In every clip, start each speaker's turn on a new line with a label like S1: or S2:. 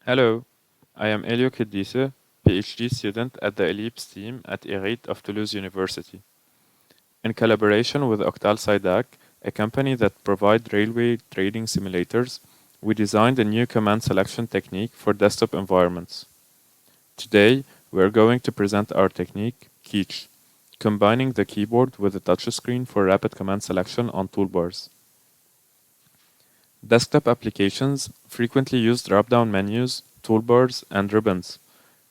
S1: Hello, I am Elio Keddisseh, PhD student at the Ellipse team at ERIT of Toulouse University. In collaboration with Octal Sidak, a company that provides railway trading simulators, we designed a new command selection technique for desktop environments. Today, we are going to present our technique, KeyTch, combining the keyboard with a touchscreen for rapid command selection on toolbars. Desktop applications frequently use drop-down menus, toolbars, and ribbons.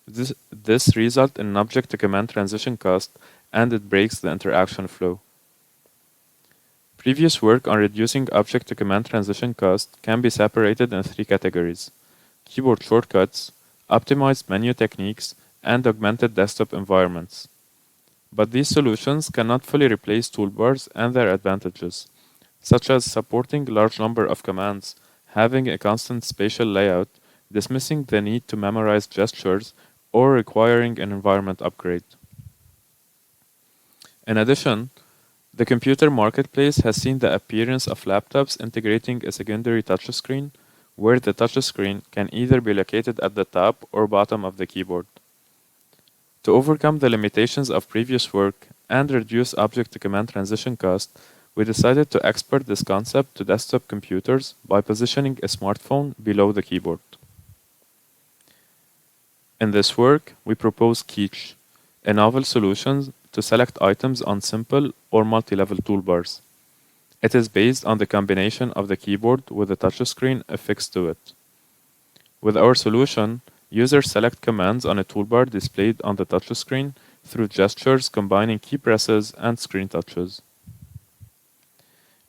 S1: This results in an object-to-command transition cost, and it breaks the interaction flow. Previous work on reducing object-to-command transition cost can be separated in three categories: keyboard shortcuts, optimized menu techniques, and augmented desktop environments. But these solutions cannot fully replace toolbars and their advantages, such as supporting large number of commands, having a constant spatial layout, dismissing the need to memorize gestures, or requiring an environment upgrade. In addition, the computer marketplace has seen the appearance of laptops integrating a secondary touchscreen, where the touchscreen can either be located at the top or bottom of the keyboard. To overcome the limitations of previous work and reduce object-to-command transition cost, we decided to export this concept to desktop computers by positioning a smartphone below the keyboard. In this work, we propose KeyTch, a novel solution to select items on simple or multi-level toolbars. It is based on the combination of the keyboard with a touchscreen affixed to it. With our solution, users select commands on a toolbar displayed on the touchscreen through gestures combining key presses and screen touches.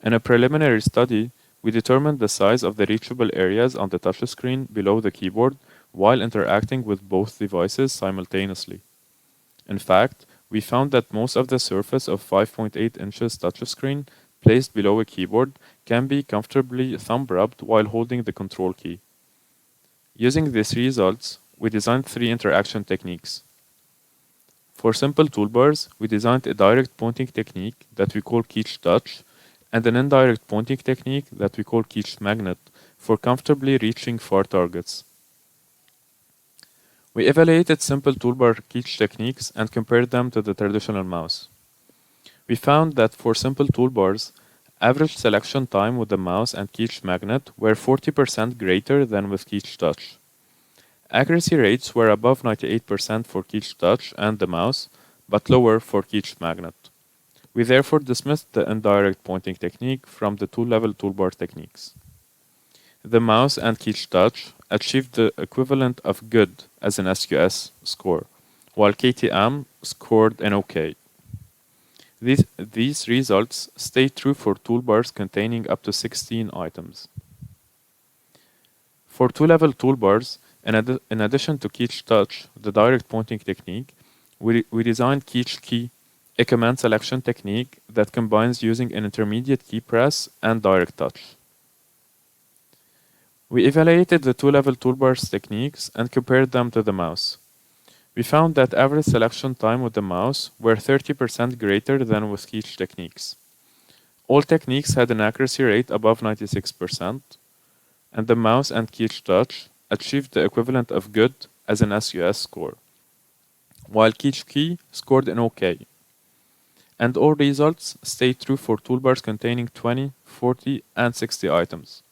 S1: In a preliminary study, we determined the size of the reachable areas on the touchscreen below the keyboard while interacting with both devices simultaneously. In fact, we found that most of the surface of 5.8 inches touchscreen placed below a keyboard can be comfortably thumb-rubbed while holding the control key. Using these results, we designed three interaction techniques. For simple toolbars, we designed a direct pointing technique that we call Keetch Touch, and an indirect pointing technique that we call Keetch Magnet for comfortably reaching far targets. We evaluated simple toolbar Keetch techniques and compared them to the traditional mouse. We found that for simple toolbars, average selection time with the mouse and Keetch Magnet were 40% greater than with Keetch Touch. Accuracy rates were above 98% for Keetch Touch and the mouse, but lower for Keetch Magnet. We therefore dismissed the indirect pointing technique from the two-level toolbar techniques. The mouse and Keetch Touch achieved the equivalent of good as an SQS score, while KTM scored an OK. These results stay true for toolbars containing up to 16 items. For two-level toolbars, in addition to Keetch Touch, the direct pointing technique, we designed Keetch Key, a command selection technique that combines using an intermediate key press and direct touch. We evaluated the two-level toolbars techniques and compared them to the mouse. We found that average selection time with the mouse were 30% greater than with Keetch techniques. All techniques had an accuracy rate above 96%, and the mouse and Keetch Touch achieved the equivalent of good as an SUS score, while Keetch Key scored an OK. And all results stay true for toolbars containing 20, 40, and 60 items.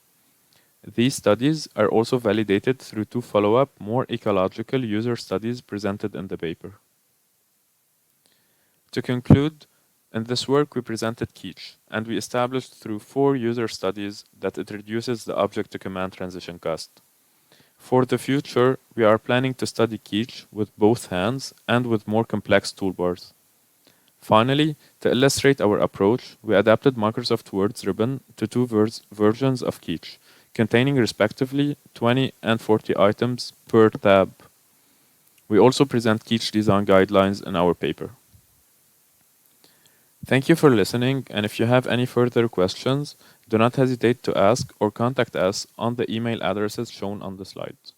S1: These studies are also validated through two follow-up, more ecological user studies presented in the paper. To conclude, in this work we presented KeyTch, and we established through 4 user studies that it reduces the object-to-command transition cost. For the future, we are planning to study KeyTch with both hands and with more complex toolbars. Finally, to illustrate our approach, we adapted Microsoft Word's ribbon to two versions of KeyTch, containing respectively 20 and 40 items per tab. We also present KeyTch design guidelines in our paper. Thank you for listening, and if you have any further questions, do not hesitate to ask or contact us on the email addresses shown on the slides.